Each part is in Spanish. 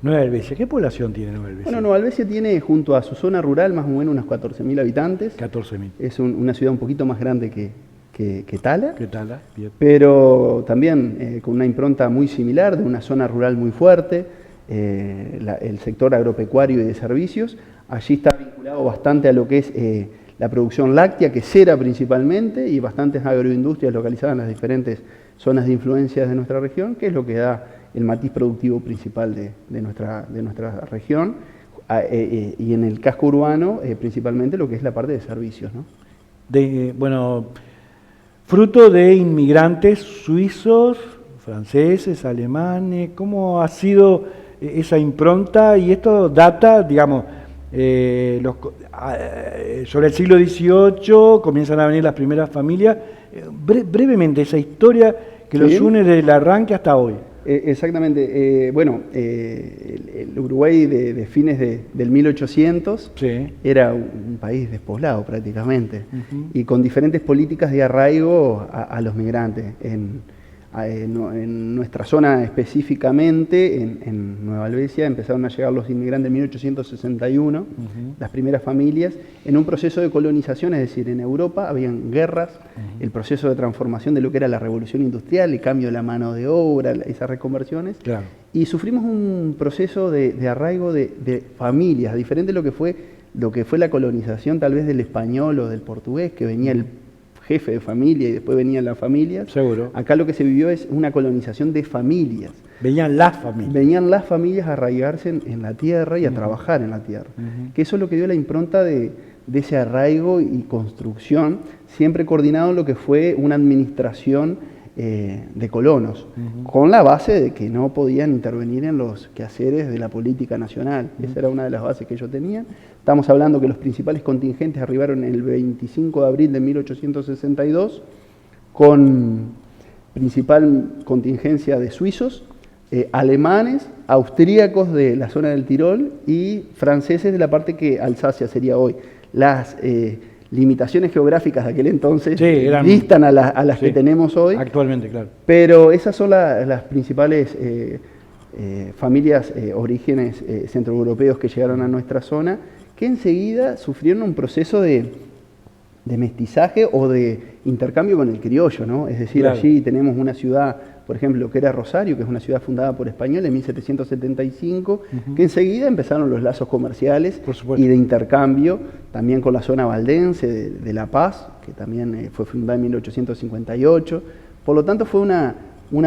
Nueva Helvecia, ¿qué población tiene Nueva Helvecia? Bueno, Nueva Helvecia tiene junto a su zona rural más o menos unos 14.000 habitantes. 14.000. Es una ciudad un poquito más grande que Tala. ¿Qué tal? Bien. Pero también con una impronta muy similar, de una zona rural muy fuerte, el sector agropecuario y de servicios. Allí está vinculado bastante a lo que es la producción láctea, quesera principalmente, y bastantes agroindustrias localizadas en las diferentes zonas de influencia de nuestra región, que es lo que da el matiz productivo principal de nuestra región, y en el casco urbano principalmente lo que es la parte de servicios, ¿no? Bueno, fruto de inmigrantes suizos, franceses, alemanes, ¿cómo ha sido esa impronta? Y esto data, digamos, sobre el siglo XVIII comienzan a venir las primeras familias. Brevemente, esa historia que los une desde el arranque hasta hoy. Exactamente. El Uruguay de fines del 1800 era un país despoblado prácticamente, y con diferentes políticas de arraigo a los migrantes. En nuestra zona específicamente, en Nueva Helvecia, empezaron a llegar los inmigrantes en 1861, las primeras familias, en un proceso de colonización, es decir, en Europa habían guerras, el proceso de transformación de lo que era la revolución industrial, el cambio de la mano de obra, esas reconversiones, y sufrimos un proceso de arraigo de familias, diferente a lo que fue la colonización tal vez del español o del portugués, que venía el jefe de familia y después venían las familias. Seguro. Acá lo que se vivió es una colonización de familias. Venían las familias. Venían las familias a arraigarse en la tierra y a trabajar en la tierra. Que eso es lo que dio la impronta de ese arraigo y construcción, siempre coordinado en lo que fue una administración de colonos, con la base de que no podían intervenir en los quehaceres de la política nacional. Esa era una de las bases que ellos tenían. Estamos hablando que los principales contingentes arribaron el 25 de abril de 1862, con principal contingencia de suizos, alemanes, austríacos de la zona del Tirol y franceses de la parte que Alsacia sería hoy. Las limitaciones geográficas de aquel entonces distan a las que tenemos hoy. Actualmente, claro. Pero esas son las principales familias, orígenes centroeuropeos que llegaron a nuestra zona, que enseguida sufrieron un proceso de mestizaje o de intercambio con el criollo, ¿no? Es decir, allí tenemos una ciudad, por ejemplo, que era Rosario, que es una ciudad fundada por españoles en 1775, que enseguida empezaron los lazos comerciales y de intercambio, también con la zona valdense de La Paz, que también fue fundada en 1858. Por lo tanto, fue una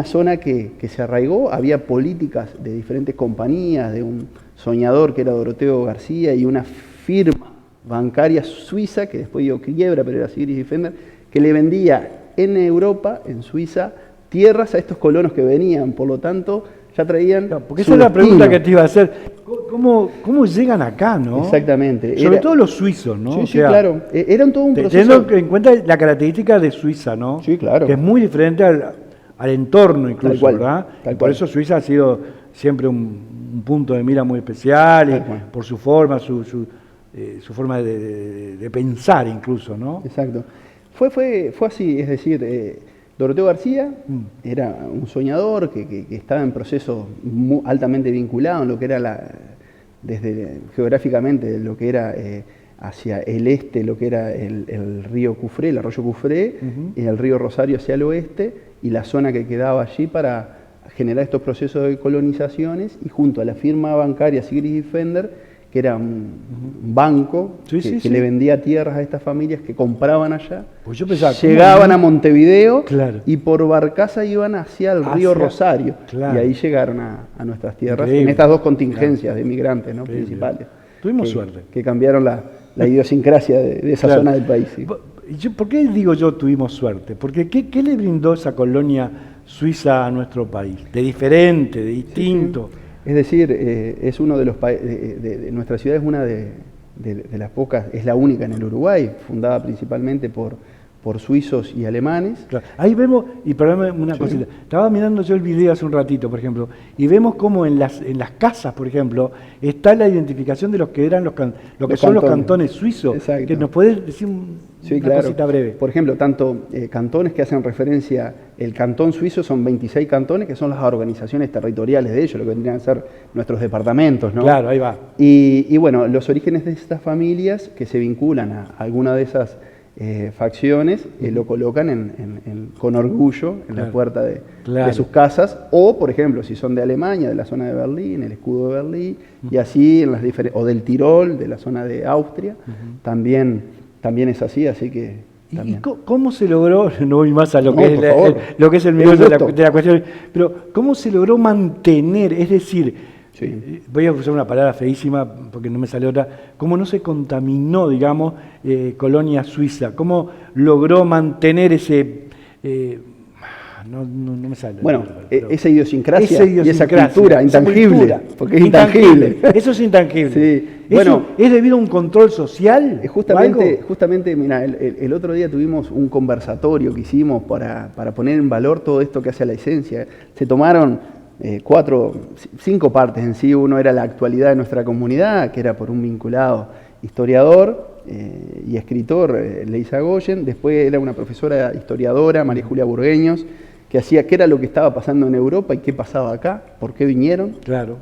zona que se arraigó. Había políticas de diferentes compañías, de un soñador que era Doroteo García y una firma bancaria suiza, que después dio quiebra, pero era Sigrid Defender, que le vendía en Europa, en Suiza, tierras a estos colonos que venían. Por lo tanto, ya traían... Porque esa es la pregunta que te iba a hacer. ¿Cómo llegan acá, no? Exactamente. Sobre todo los suizos, ¿no? Sí, claro. Eran todo un proceso... Teniendo en cuenta la característica de Suiza, ¿no? Sí, claro. Que es muy diferente al entorno incluso, ¿verdad? Por eso Suiza ha sido siempre un punto de mira muy especial, por su forma, su forma de pensar incluso, ¿no? Exacto. Fue así, es decir, Doroteo García era un soñador que estaba en proceso altamente vinculado en lo que era desde geográficamente lo que era hacia el este, lo que era el río Cufré, el arroyo Cufré, y el río Rosario hacia el oeste, y la zona que quedaba allí para generar estos procesos de colonizaciones, y junto a la firma bancaria Sigrid Defender, que era un banco que le vendía tierras a estas familias que compraban allá, pues yo pensaba, llegaban a Montevideo y por barcaza iban hacia el río Rosario, y ahí llegaron a nuestras tierras. Increíble. En estas dos contingencias de migrantes, ¿no? Principales. Tuvimos suerte. Que cambiaron la idiosincrasia de esa zona del país. ¿Por qué digo yo tuvimos suerte? Porque ¿qué le brindó esa colonia suiza a nuestro país? De diferente, de distinto. Es decir, es uno de los países, nuestra ciudad es una de las pocas, es la única en el Uruguay, fundada principalmente por por suizos y alemanes. Claro. Ahí vemos, y perdóname una cosita, estaba mirando yo el video hace un ratito, por ejemplo, y vemos cómo en las casas, por ejemplo, está la identificación de los que eran son los cantones suizos. Exacto. Que nos podés decir una cosita breve. Por ejemplo, tanto cantones que hacen referencia, el cantón suizo son 26 cantones, que son las organizaciones territoriales de ellos, lo que vendrían a ser nuestros departamentos, ¿no? Claro, ahí va. Y bueno, los orígenes de estas familias que se vinculan a alguna de esas facciones lo colocan con orgullo en la puerta de sus casas, o por ejemplo si son de Alemania, de la zona de Berlín, el escudo de Berlín, y así en las o del Tirol, de la zona de Austria, también es así que ¿y cómo se logró, no voy más a lo que es el meollo de la cuestión, pero cómo se logró mantener, es decir, voy a usar una palabra feísima porque no me sale otra, cómo no se contaminó, digamos, colonia suiza, cómo logró mantener ese... no me sale. Bueno, esa idiosincrasia y esa cultura intangible, porque es intangible. Eso es intangible. Sí. Bueno, ¿es debido a un control social? Justamente, mira, el otro día tuvimos un conversatorio que hicimos para poner en valor todo esto que hace a la esencia. Se tomaron 5 partes en sí. Uno era la actualidad de nuestra comunidad, que era por un vinculado historiador y escritor, Leisa Goyen. Después era una profesora historiadora, María Julia Burgueños, que hacía qué era lo que estaba pasando en Europa y qué pasaba acá, por qué vinieron. Claro.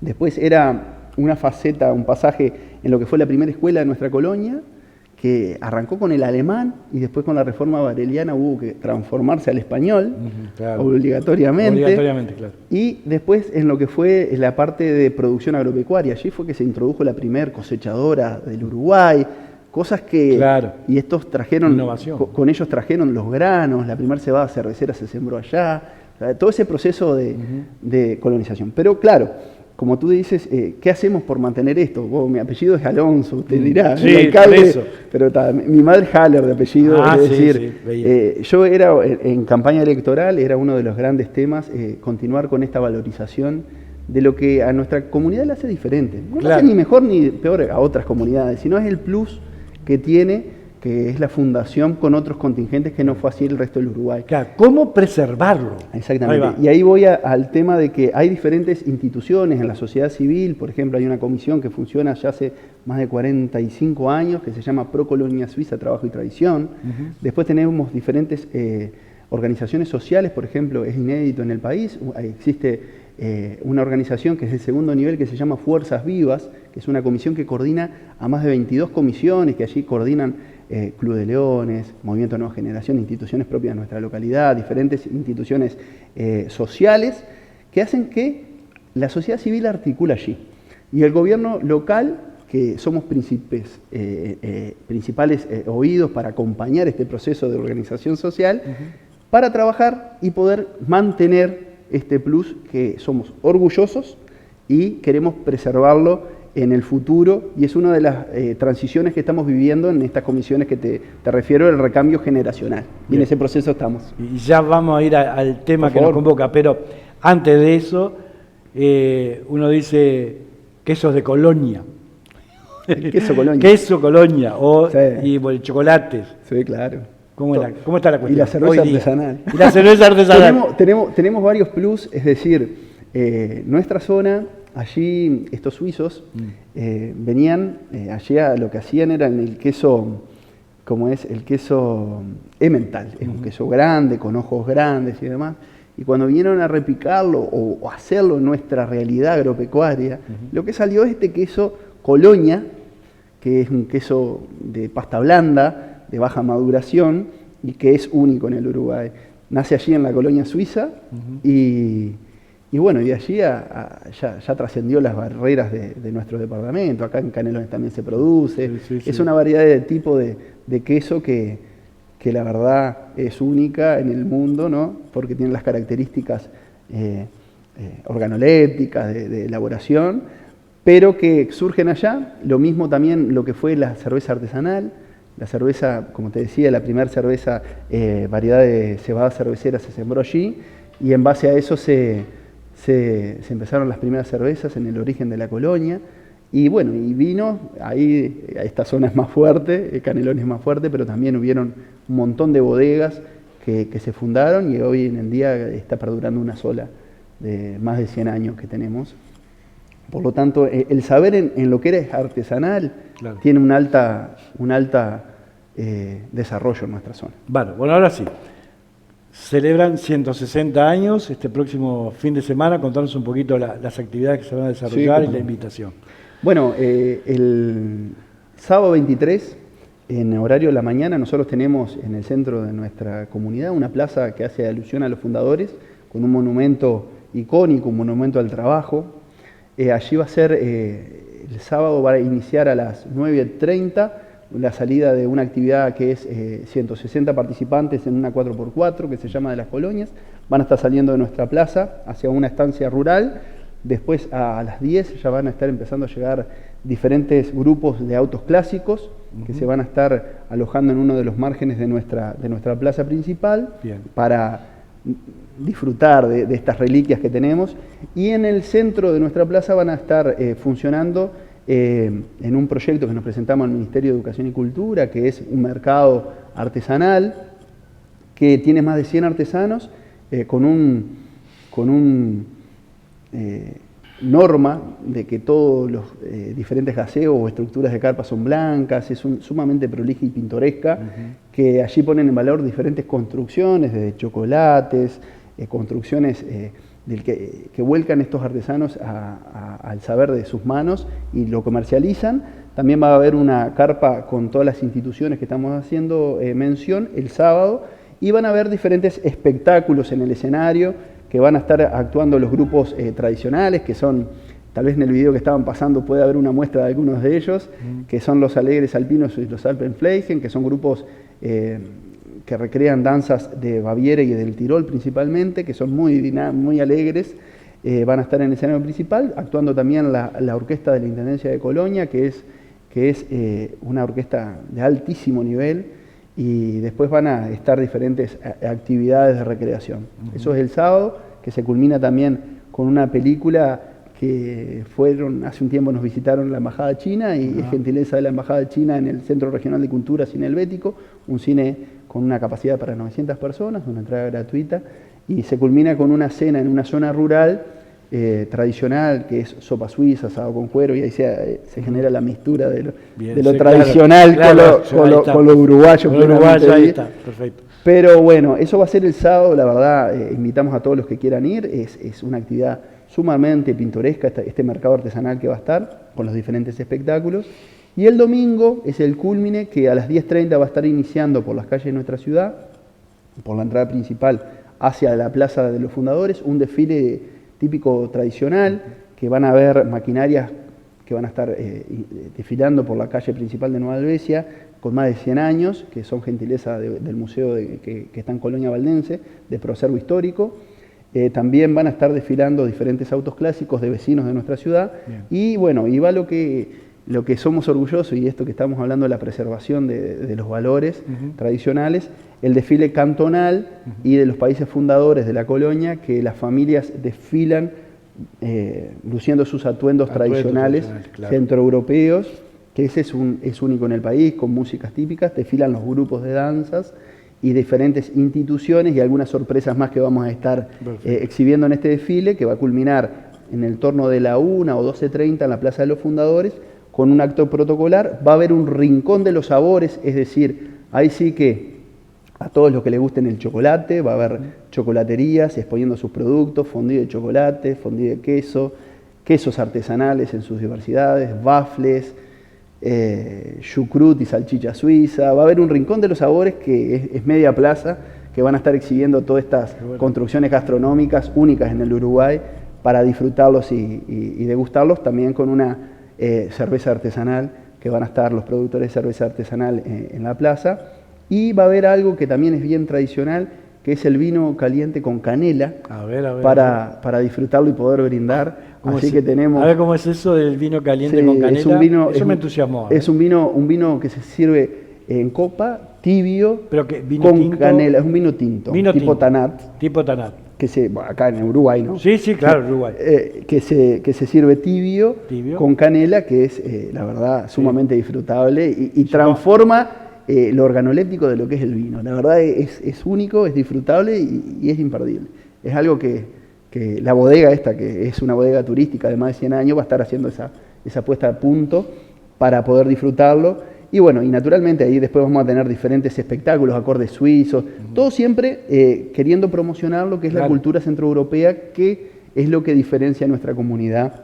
Después era una faceta, un pasaje en lo que fue la primera escuela de nuestra colonia, que arrancó con el alemán y después con la reforma vareliana hubo que transformarse al español, obligatoriamente. Obligatoriamente, claro. Y después en lo que fue la parte de producción agropecuaria, allí fue que se introdujo la primer cosechadora del Uruguay, cosas que... Claro. Y estos trajeron... Innovación. Con ellos trajeron los granos, la primera cebada cervecera se sembró allá, o sea, todo ese proceso de colonización. Pero claro, como tú dices, ¿qué hacemos por mantener esto? Mi apellido es Alonso, usted dirá, sí, el alcalde, eso. Pero mi madre es Haller de apellido, es decir, yo era, en campaña electoral, era uno de los grandes temas, continuar con esta valorización de lo que a nuestra comunidad le hace diferente. No le hace ni mejor ni peor a otras comunidades, sino es el plus que tiene, que es la fundación con otros contingentes, que no fue así el resto del Uruguay. Claro, ¿cómo preservarlo? Exactamente. Y ahí voy al tema de que hay diferentes instituciones en la sociedad civil. Por ejemplo, hay una comisión que funciona ya hace más de 45 años, que se llama Procolonia Suiza, Trabajo y Tradición. Después tenemos diferentes organizaciones sociales, por ejemplo, es inédito en el país. Existe una organización que es de segundo nivel, que se llama Fuerzas Vivas, que es una comisión que coordina a más de 22 comisiones, que allí coordinan Club de Leones, Movimiento de Nueva Generación, instituciones propias de nuestra localidad, diferentes instituciones sociales, que hacen que la sociedad civil articula allí. Y el gobierno local, que somos principales oídos para acompañar este proceso de organización social, para trabajar y poder mantener este plus que somos orgullosos y queremos preservarlo en el futuro, y es una de las transiciones que estamos viviendo en estas comisiones que te refiero, el recambio generacional. Y en ese proceso estamos. Y ya vamos a ir al tema que nos convoca, pero antes de eso, uno dice quesos de Colonia. El queso Colonia. Queso Colonia, y chocolates. Sí, claro. ¿Cómo está la cuestión? Y la cerveza artesanal. Y la cerveza artesanal. tenemos varios plus, es decir, nuestra zona, allí estos suizos venían, allí lo que hacían era el queso, como es el queso Emmental, es un queso grande, con ojos grandes y demás, y cuando vinieron a repicarlo o hacerlo en nuestra realidad agropecuaria, lo que salió es este queso Colonia, que es un queso de pasta blanda, de baja maduración, y que es único en el Uruguay. Nace allí en la colonia suiza y bueno, y de allí ya trascendió las barreras de nuestro departamento. Acá en Canelones también se produce. Es una variedad de tipo de queso que la verdad es única en el mundo, ¿no? Porque tiene las características organolépticas de elaboración, pero que surgen allá. Lo mismo también lo que fue la cerveza artesanal. La cerveza, como te decía, la primera cerveza, variedad de cebada cervecera se sembró allí, y en base a eso se empezaron las primeras cervezas en el origen de la colonia, Y bueno, y vino, ahí esta zona es más fuerte, Canelones es más fuerte, pero también hubieron un montón de bodegas que se fundaron y hoy en el día está perdurando una sola de más de 100 años que tenemos. Por lo tanto, el saber en lo que eres artesanal claro. Tiene un alta desarrollo en nuestra zona. Bueno, ahora sí. Celebran 160 años este próximo fin de semana. Contanos un poquito las actividades que se van a desarrollar y la invitación. Bueno, el sábado 23, en horario de la mañana, nosotros tenemos en el centro de nuestra comunidad una plaza que hace alusión a los fundadores, con un monumento icónico, un monumento al trabajo. Allí va a ser, el sábado va a iniciar a las 9:30 la salida de una actividad que es 160 participantes en una 4x4 que se llama de las Colonias. Van a estar saliendo de nuestra plaza hacia una estancia rural. Después a las 10 ya van a estar empezando a llegar diferentes grupos de autos clásicos que se van a estar alojando en uno de los márgenes de nuestra plaza principal. Bien. Para disfrutar de estas reliquias que tenemos. Y en el centro de nuestra plaza van a estar funcionando en un proyecto que nos presentamos al Ministerio de Educación y Cultura, que es un mercado artesanal que tiene más de 100 artesanos con un norma de que todos los diferentes gaseos o estructuras de carpa son blancas, es sumamente prolija y pintoresca, que allí ponen en valor diferentes construcciones, desde chocolates, construcciones que vuelcan estos artesanos al saber de sus manos y lo comercializan. También va a haber una carpa con todas las instituciones que estamos haciendo mención el sábado, y van a haber diferentes espectáculos en el escenario que van a estar actuando los grupos tradicionales, que son, tal vez en el video que estaban pasando puede haber una muestra de algunos de ellos, que son los Alegres Alpinos y los Alpenfleichen, que son grupos que recrean danzas de Baviera y del Tirol principalmente, que son muy alegres. Van a estar en el escenario principal, actuando también la orquesta de la Intendencia de Colonia, que es una orquesta de altísimo nivel, y después van a estar diferentes actividades de recreación. Eso es el sábado, que se culmina también con una película que hace un tiempo nos visitaron la Embajada China, y es gentileza de la Embajada China en el Centro Regional de Cultura Cine Helvético, un cine con una capacidad para 900 personas, una entrada gratuita, y se culmina con una cena en una zona rural tradicional, que es sopa suiza, asado con cuero, y ahí se genera la mistura de lo tradicional, claro, con lo uruguayo. Ahí está, perfecto. Pero bueno, eso va a ser el sábado, la verdad, invitamos a todos los que quieran ir, es una actividad sumamente pintoresca, este mercado artesanal que va a estar, con los diferentes espectáculos. Y el domingo es el cúlmine, que a las 10:30 va a estar iniciando por las calles de nuestra ciudad, por la entrada principal hacia la Plaza de los Fundadores, un desfile típico tradicional, que van a haber maquinarias que van a estar desfilando por la calle principal de Nueva Helvecia, con más de 100 años, que son gentileza del museo que está en Colonia Valdense, de Proacervo Histórico. También van a estar desfilando diferentes autos clásicos de vecinos de nuestra ciudad. Bien. Y bueno, y va lo que somos orgullosos, y esto que estamos hablando de la preservación de los valores tradicionales, el desfile cantonal y de los países fundadores de la colonia, que las familias desfilan luciendo sus atuendos tradicionales claro. Centroeuropeos, que ese es único en el país, con músicas típicas, desfilan los grupos de danzas y diferentes instituciones, y algunas sorpresas más que vamos a estar exhibiendo en este desfile, que va a culminar en el torno de la 1 o 12:30 en la Plaza de los Fundadores, con un acto protocolar. Va a haber un rincón de los sabores, es decir, ahí sí que a todos los que les gusten el chocolate, va a haber chocolaterías exponiendo sus productos, fondue de chocolate, fondue de queso, quesos artesanales en sus diversidades, waffles, chucrut y salchicha suiza. Va a haber un rincón de los sabores que es media plaza, que van a estar exhibiendo todas estas construcciones gastronómicas únicas en el Uruguay, para disfrutarlos y degustarlos, también con una cerveza artesanal, que van a estar los productores de cerveza artesanal en la plaza. Y va a haber algo que también es bien tradicional, que es el vino caliente con canela, para disfrutarlo y poder brindar. Así que tenemos... A ver cómo es eso del vino caliente con canela. Eso me entusiasmó. Es un vino que se sirve en copa, tibio, ¿Pero qué, vino con tinto? Canela. Es un vino tinto, tipo Tanat. Tipo Tanat. acá en Uruguay, ¿no? Sí, sí, claro, Uruguay. Que se sirve tibio con canela, que es, la verdad, sumamente disfrutable y transforma lo organoléptico de lo que es el vino. La verdad es único, es disfrutable y es imperdible. Es algo que la bodega esta, que es una bodega turística de más de 100 años, va a estar haciendo esa puesta a punto para poder disfrutarlo. Y bueno, y naturalmente ahí después vamos a tener diferentes espectáculos, acordes suizos, todo siempre queriendo promocionar lo que es la cultura centroeuropea, que es lo que diferencia a nuestra comunidad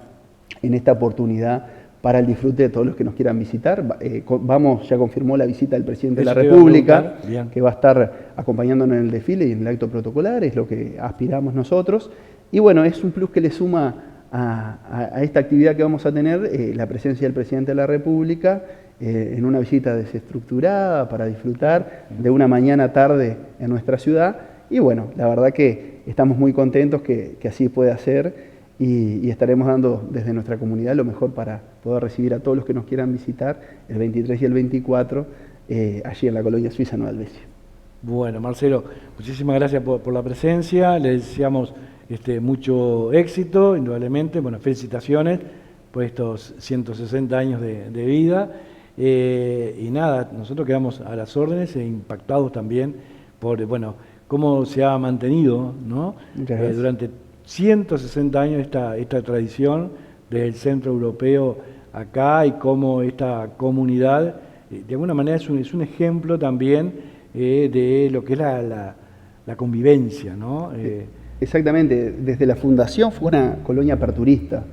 en esta oportunidad para el disfrute de todos los que nos quieran visitar. Ya confirmó la visita del presidente de la República, que va a estar acompañándonos en el desfile y en el acto protocolar, es lo que aspiramos nosotros. Y bueno, es un plus que le suma a esta actividad que vamos a tener la presencia del presidente de la República en una visita desestructurada para disfrutar de una mañana-tarde en nuestra ciudad. Y bueno, la verdad que estamos muy contentos que así pueda ser y estaremos dando desde nuestra comunidad lo mejor para poder recibir a todos los que nos quieran visitar el 23 y el 24 allí en la colonia suiza Nueva Helvecia. Bueno, Marcelo, muchísimas gracias por la presencia, le deseamos mucho éxito, indudablemente, bueno, felicitaciones por estos 160 años de vida. Y nada, nosotros quedamos a las órdenes e impactados también por, bueno, cómo se ha mantenido, ¿no? Durante 160 años esta tradición del centro europeo acá y cómo esta comunidad, de alguna manera es un ejemplo también de lo que es la convivencia, ¿no? Exactamente, desde la fundación fue una colonia aperturista,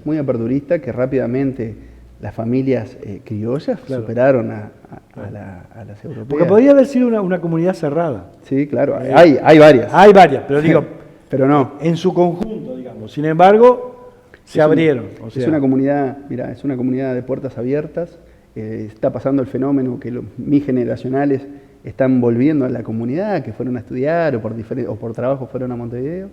muy aperturista, que rápidamente las familias criollas superaron a las europeas. Porque podría haber sido una comunidad cerrada. Sí, claro, hay varias. Hay varias, pero digo, pero no. En su conjunto, digamos. Sin embargo, se abrieron. Es una comunidad, mira, es una comunidad de puertas abiertas. Está pasando el fenómeno que los generacionales están volviendo a la comunidad, que fueron a estudiar o por trabajo fueron a Montevideo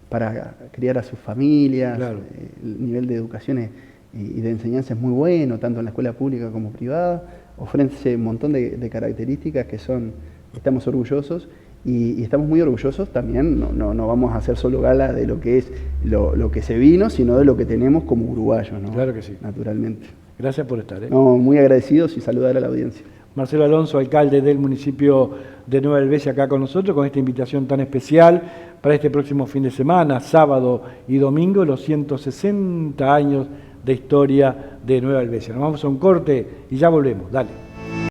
para criar a sus familias. Claro. El nivel de educación y de enseñanza es muy bueno, tanto en la escuela pública como privada. Ofrece un montón de características que estamos orgullosos y estamos muy orgullosos también, no vamos a hacer solo gala de lo que es lo que se vino, sino de lo que tenemos como uruguayos, ¿no? Claro que sí. Naturalmente. Gracias por estar. No, muy agradecidos y saludar a la audiencia. Marcelo Alonso, alcalde del municipio de Nueva Helvecia, acá con nosotros, con esta invitación tan especial para este próximo fin de semana, sábado y domingo, los 160 años de historia de Nueva Helvecia. Nos vamos a un corte y ya volvemos. Dale.